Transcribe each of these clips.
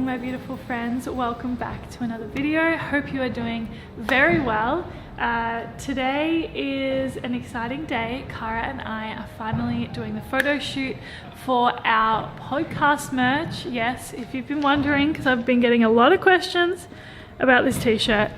my beautiful friends, welcome back to another video. Hope you are doing very well. Today is an exciting day. Cara and I are finally doing the photo shoot for our podcast merch. Yes, if you've been wondering, because I've been getting a lot of questions about this t-shirt,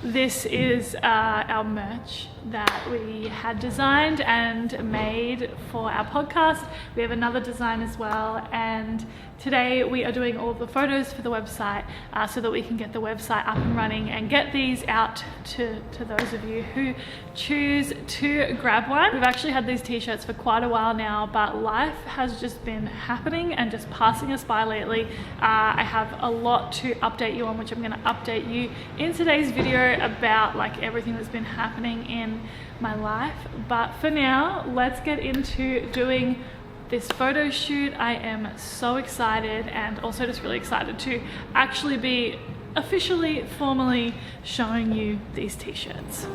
this is our merch that we had designed and made for our podcast. We have another design as well, and today we are doing all of the photos for the website so that we can get the website up and running and get these out to those of you who choose to grab one. We've actually had these t-shirts for quite a while now, but life has just been happening and just passing us by lately. I have a lot to update you on, which I'm going to update you in today's video about like everything that's been happening in my life. But for now, let's get into doing this photo shoot. I am so excited, and also just really excited to actually be officially, formally showing you these t-shirts.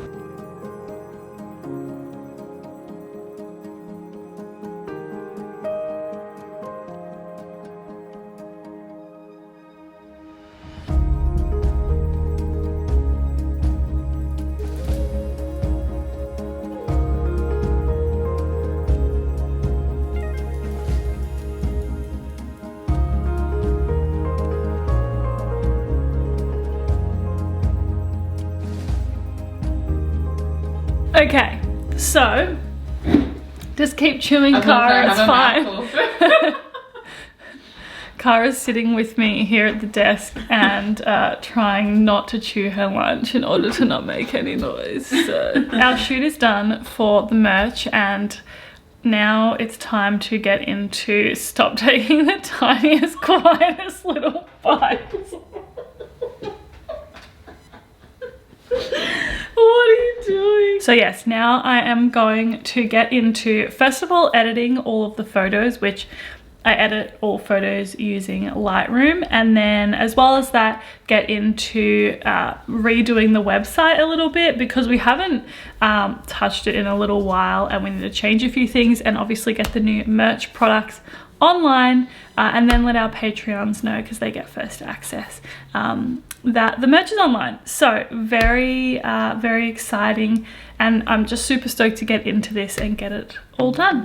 Okay, so just keep chewing, Cara, it's fine. Cara's sitting with me here at the desk and trying not to chew her lunch in order to not make any noise. So our shoot is done for the merch, and now it's time to get into stop taking the tiniest, quietest little bites. What are you doing? So yes, now I am going to get into, first of all, editing all of the photos, which I edit all photos using Lightroom, and then as well as that, get into redoing the website a little bit, because we haven't touched it in a little while and we need to change a few things, and obviously get the new merch products online, and then let our Patreons know, because they get first access, that the merch is online. So very exciting, and I'm just super stoked to get into this and get it all done.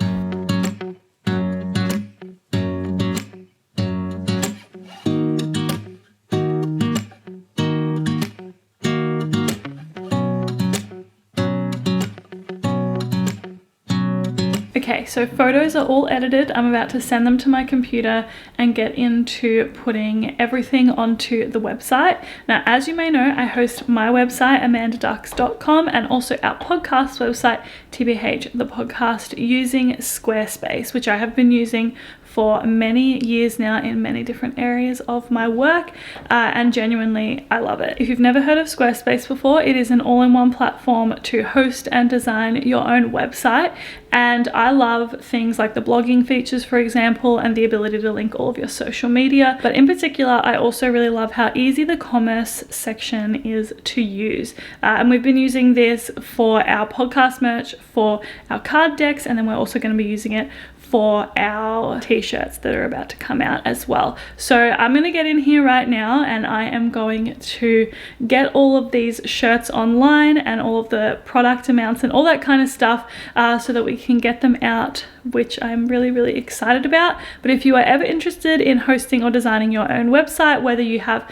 Okay, so photos are all edited. I'm about to send them to my computer and get into putting everything onto the website. Now, as you may know, I host my website, amandadux.com, and also our podcast website, TBH the Podcast, using Squarespace, which I have been using for many years now in many different areas of my work, and genuinely I love it. If you've never heard of Squarespace before, it is an all-in-one platform to host and design your own website, and I love things like the blogging features, for example, and the ability to link all of your social media. But in particular, I also really love how easy the commerce section is to use, and we've been using this for our podcast merch, for our card decks, and then we're also going to be using it for our t-shirts that are about to come out as well. So I'm going to get in here right now, and I am going to get all of these shirts online and all of the product amounts and all that kind of stuff, so that we can get them out, which I'm really excited about. But if you are ever interested in hosting or designing your own website, whether you have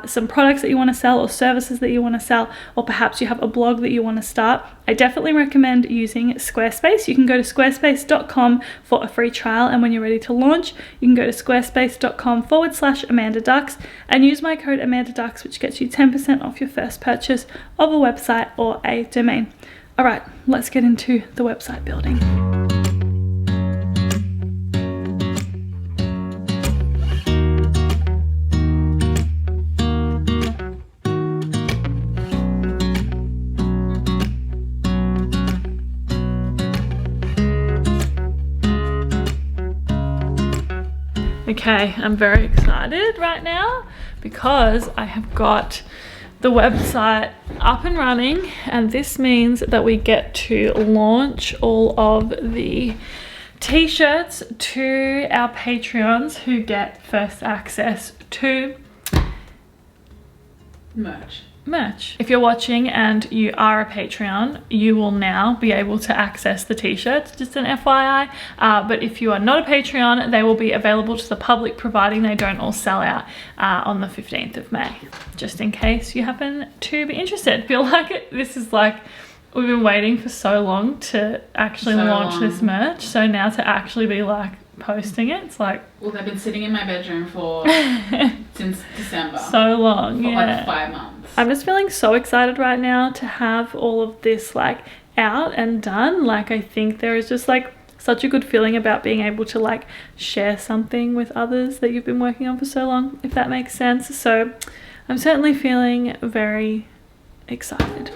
some products that you want to sell or services that you want to sell, or perhaps you have a blog that you want to start, I definitely recommend using Squarespace. You can go to squarespace.com for a free trial, and when you're ready to launch, you can go to squarespace.com/AmandaDux and use my code AmandaDux, which gets you 10% off your first purchase of a website or a domain. All right, let's get into the website building. Okay, I'm very excited right now because I have got the website up and running, and this means that we get to launch all of the t-shirts to our Patreons who get first access to merch. If you're watching and you are a Patreon, you will now be able to access the t-shirts, just an FYI. But if you are not a Patreon, they will be available to the public, providing they don't all sell out on the 15th of May, just in case you happen to be interested. I feel like this is like, we've been waiting for so long to actually launch this merch. So now to actually be like posting it, it's like, well, they've been sitting in my bedroom for since December, so long, for yeah, like 5 months. I'm just feeling so excited right now to have all of this like out and done. Like, I think there is just like such a good feeling about being able to like share something with others that you've been working on for so long, if that makes sense. So I'm certainly feeling very excited.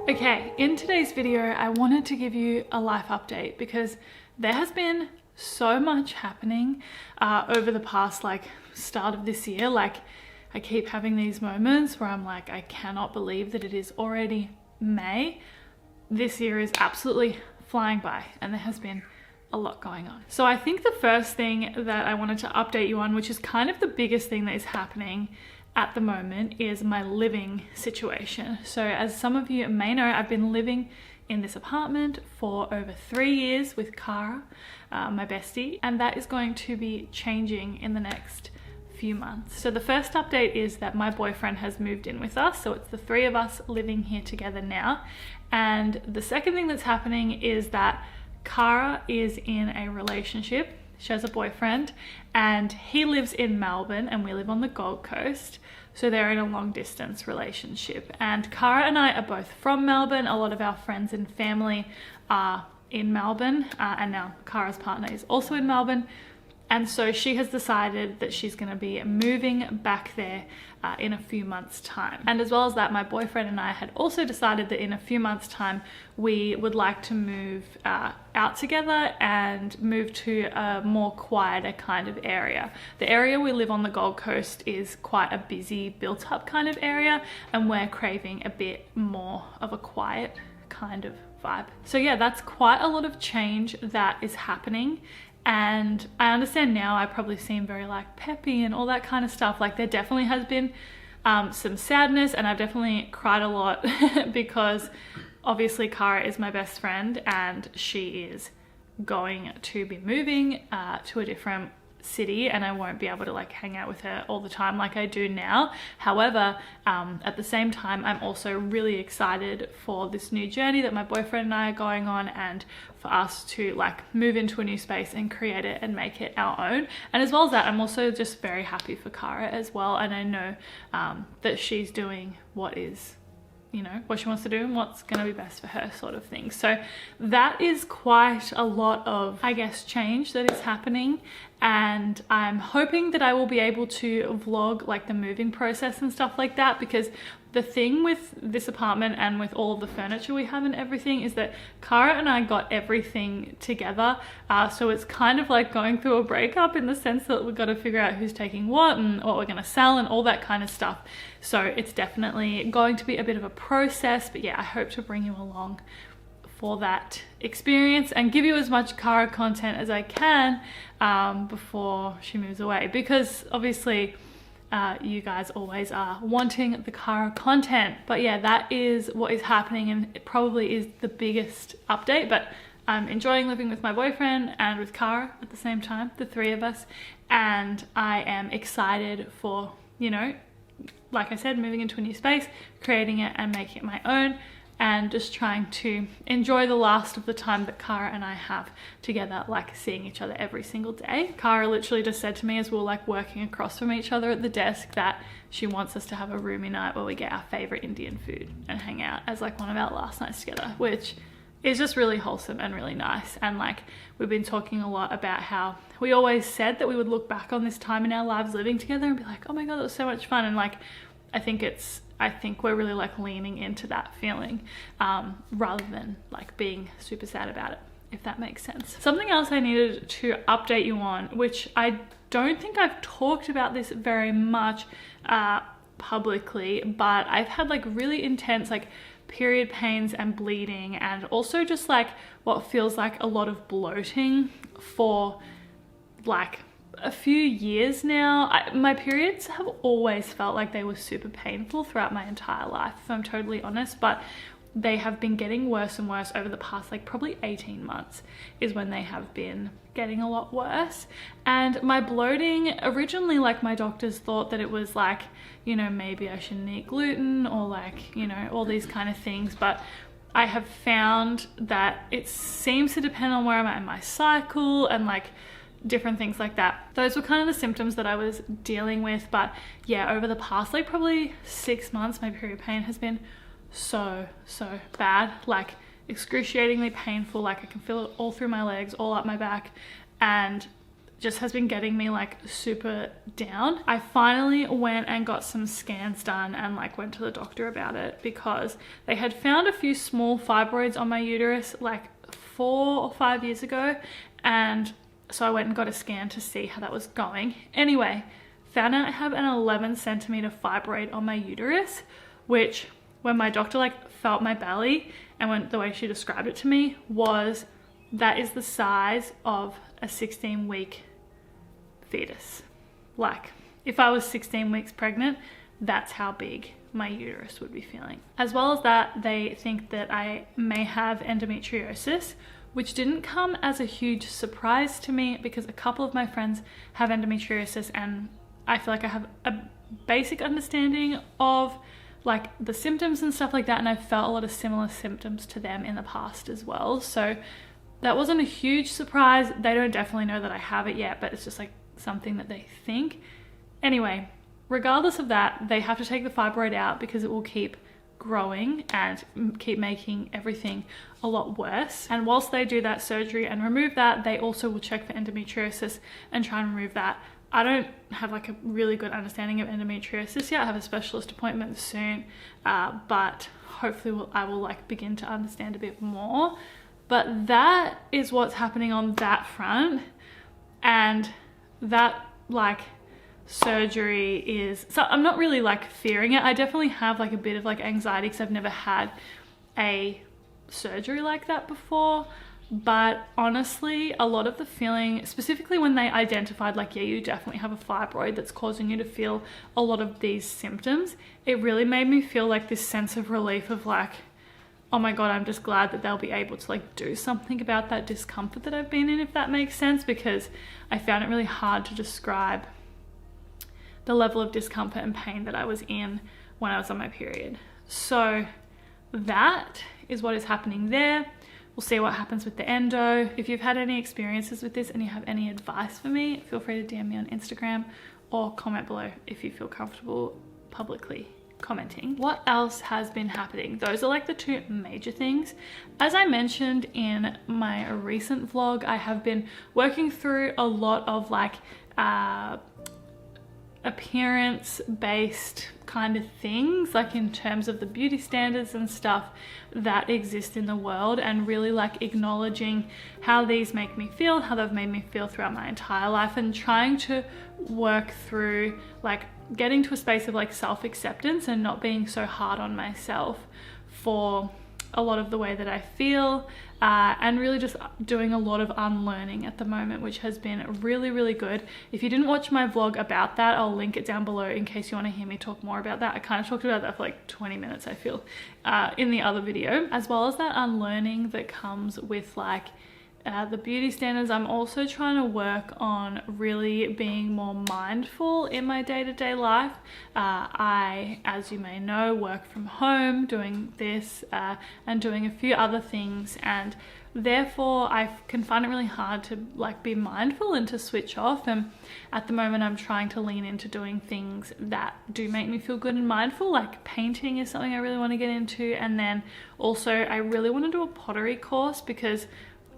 Okay, in today's video, I wanted to give you a life update because there has been so much happening over the past like start of this year. Like, I keep having these moments where I'm like, I cannot believe that it is already May. This year is absolutely flying by and there has been a lot going on. So I think the first thing that I wanted to update you on, which is kind of the biggest thing that is happening at the moment, is my living situation. So as some of you may know, I've been living in this apartment for over 3 years with Cara, my bestie, and that is going to be changing in the next few months. So the first update is that my boyfriend has moved in with us, so it's the 3 of us living here together now. And the second thing that's happening is that Cara is in a relationship. She has a boyfriend and he lives in Melbourne and we live on the Gold Coast. So they're in a long distance relationship. And Cara and I are both from Melbourne. A lot of our friends and family are in Melbourne, and now Cara's partner is also in Melbourne. And so she has decided that she's going to be moving back there in a few months' time. And as well as that, my boyfriend and I had also decided that in a few months' time, we would like to move out together and move to a more quieter kind of area. The area we live on, the Gold Coast, is quite a busy, built up kind of area, and we're craving a bit more of a quiet kind of vibe. So yeah, that's quite a lot of change that is happening. And I understand now I probably seem very like peppy and all that kind of stuff. Like, there definitely has been some sadness, and I've definitely cried a lot because obviously Cara is my best friend and she is going to be moving to a different city, and I won't be able to like hang out with her all the time like I do now. However, at the same time, I'm also really excited for this new journey that my boyfriend and I are going on, and for us to like move into a new space and create it and make it our own. And as well as that, I'm also just very happy for Cara as well, and I know that she's doing what is, you know, what she wants to do and what's going to be best for her, sort of thing. So that is quite a lot of, I guess, change that is happening, and I'm hoping that I will be able to vlog like the moving process and stuff like that, because the thing with this apartment and with all of the furniture we have and everything is that Cara and I got everything together, so it's kind of like going through a breakup in the sense that we've got to figure out who's taking what and what we're going to sell and all that kind of stuff. So it's definitely going to be a bit of a process, but yeah, I hope to bring you along for that experience and give you as much Cara content as I can before she moves away, because obviously you guys always are wanting the Cara content. But yeah, that is what is happening, and it probably is the biggest update. But I'm enjoying living with my boyfriend and with Cara at the same time, the 3 of us, and I am excited for, you know, like I said, moving into a new space, creating it and making it my own, and just trying to enjoy the last of the time that Cara and I have together, like seeing each other every single day. Cara literally just said to me as we were like working across from each other at the desk that she wants us to have a roomie night where we get our favorite Indian food and hang out as like one of our last nights together, which is just really wholesome and really nice. And like, we've been talking a lot about how we always said that we would look back on this time in our lives living together and be like, oh my god, that was so much fun. And like, I think we're really like leaning into that feeling rather than like being super sad about it, if that makes sense. Something else I needed to update you on, which I don't think I've talked about this very much publicly, but I've had like really intense like period pains and bleeding, and also just like what feels like a lot of bloating for like a few years now. My periods have always felt like they were super painful throughout my entire life, if I'm totally honest, but they have been getting worse and worse over the past like probably 18 months is when they have been getting a lot worse. And my bloating, originally, like, my doctors thought that it was like, you know, maybe I shouldn't eat gluten or like, you know, all these kind of things, but I have found that it seems to depend on where I'm at in my cycle and like different things like that. Those were kind of the symptoms that I was dealing with. But yeah, over the past like probably 6 months, my period pain has been so bad, like excruciatingly painful. Like I can feel it all through my legs, all up my back, and just has been getting me like super down. I finally went and got some scans done and like went to the doctor about it because they had found a few small fibroids on my uterus like 4 or 5 years ago, and so I went and got a scan to see how that was going. Anyway, found out I have an 11 centimeter fibroid on my uterus, which when my doctor like felt my belly and when the way she described it to me was, that is the size of a 16-week fetus. Like if I was 16 weeks pregnant, that's how big my uterus would be feeling. As well as that, they think that I may have endometriosis, which didn't come as a huge surprise to me because a couple of my friends have endometriosis, and I feel like I have a basic understanding of like the symptoms and stuff like that, and I've felt a lot of similar symptoms to them in the past as well. So that wasn't a huge surprise. They don't definitely know that I have it yet, but it's just like something that they think. Anyway, regardless of that, they have to take the fibroid out because it will keep growing and keep making everything a lot worse. And whilst they do that surgery and remove that, they also will check for endometriosis and try and remove that. I don't have like a really good understanding of endometriosis yet. I have a specialist appointment soon, but hopefully I will like begin to understand a bit more. But that is what's happening on that front, and that like surgery is, so I'm not really like fearing it. I definitely have like a bit of like anxiety because I've never had a surgery like that before. But honestly, a lot of the feeling, specifically when they identified like, yeah, you definitely have a fibroid that's causing you to feel a lot of these symptoms, it really made me feel like this sense of relief of like, oh my God, I'm just glad that they'll be able to like do something about that discomfort that I've been in, if that makes sense, because I found it really hard to describe the level of discomfort and pain that I was in when I was on my period. So that is what is happening there. We'll see what happens with the endo. If you've had any experiences with this and you have any advice for me, feel free to DM me on Instagram or comment below if you feel comfortable publicly commenting. What else has been happening? Those are like the two major things. As I mentioned in my recent vlog, I have been working through a lot of like appearance-based kind of things, like in terms of the beauty standards and stuff that exist in the world, and really like acknowledging how these make me feel, how they've made me feel throughout my entire life, and trying to work through like getting to a space of like self-acceptance and not being so hard on myself for a lot of the way that I feel, and really just doing a lot of unlearning at the moment, which has been really good. If you didn't watch my vlog about that, I'll link it down below in case you want to hear me talk more about that. I kind of talked about that for like 20 minutes, I feel, in the other video. As well as that unlearning that comes with like the beauty standards, I'm also trying to work on really being more mindful in my day-to-day life. I, as you may know, work from home doing this and doing a few other things, and therefore I can find it really hard to like be mindful and to switch off. And at the moment I'm trying to lean into doing things that do make me feel good and mindful, like painting is something I really want to get into. And then also I really want to do a pottery course because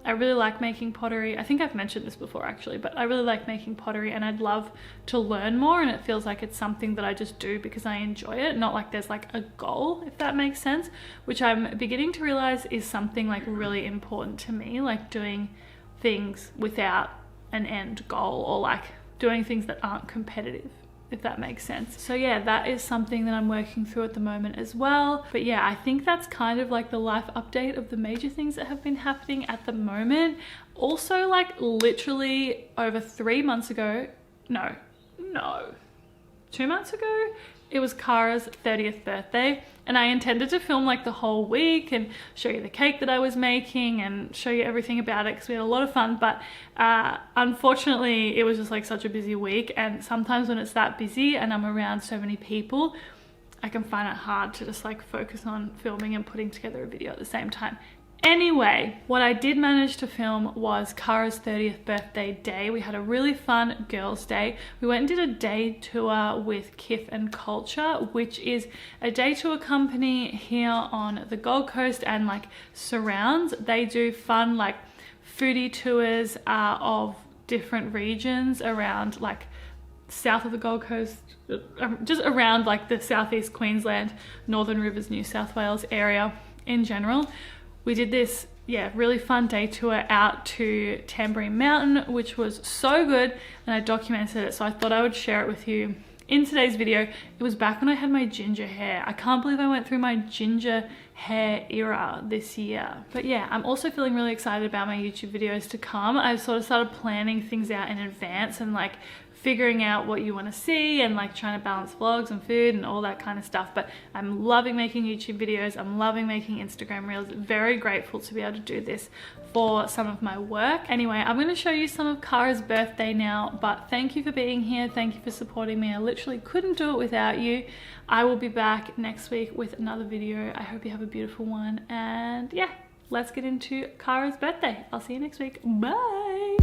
I really like making pottery. I think I've mentioned this before actually, but I really like making pottery and I'd love to learn more, and it feels like it's something that I just do because I enjoy it, not like there's like a goal, if that makes sense, which I'm beginning to realize is something like really important to me, like doing things without an end goal or like doing things that aren't competitive, if that makes sense. So yeah, that is something that I'm working through at the moment as well. But yeah, I think that's kind of like the life update of the major things that have been happening at the moment. Also, like literally over 3 months ago, no, 2 months ago, it was Kara's 30th birthday, and I intended to film like the whole week and show you the cake that I was making and show you everything about it because we had a lot of fun. But unfortunately, it was just like such a busy week, and sometimes when it's that busy and I'm around so many people, I can find it hard to just like focus on filming and putting together a video at the same time. Anyway, what I did manage to film was Kara's 30th birthday day. We had a really fun girls' day. We went and did a day tour with Kith and Culture, which is a day tour company here on the Gold Coast and like surrounds. They do fun like foodie tours of different regions around like south of the Gold Coast, just around like the southeast Queensland, Northern Rivers, New South Wales area in general. We did this, yeah, really fun day tour out to Tamborine Mountain, which was so good, and I documented it, so I thought I would share it with you in today's video. It was back when I had my ginger hair. I can't believe I went through my ginger hair era this year. But yeah, I'm also feeling really excited about my YouTube videos to come. I've sort of started planning things out in advance and like figuring out what you want to see and like trying to balance vlogs and food and all that kind of stuff. But I'm loving making YouTube videos. I'm loving making Instagram reels. Very grateful to be able to do this for some of my work. Anyway, I'm going to show you some of Kara's birthday now, but thank you for being here. Thank you for supporting me. I literally couldn't do it without you. I will be back next week with another video. I hope you have a beautiful one, and yeah, let's get into Kara's birthday. I'll see you next week. Bye.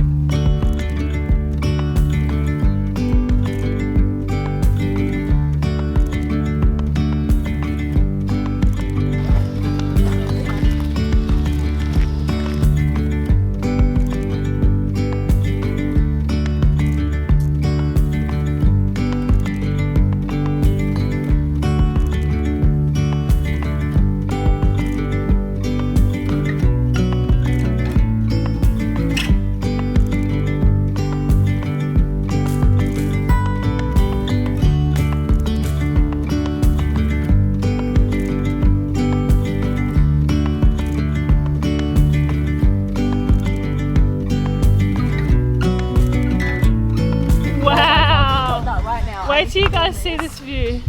Wait till you guys see this view.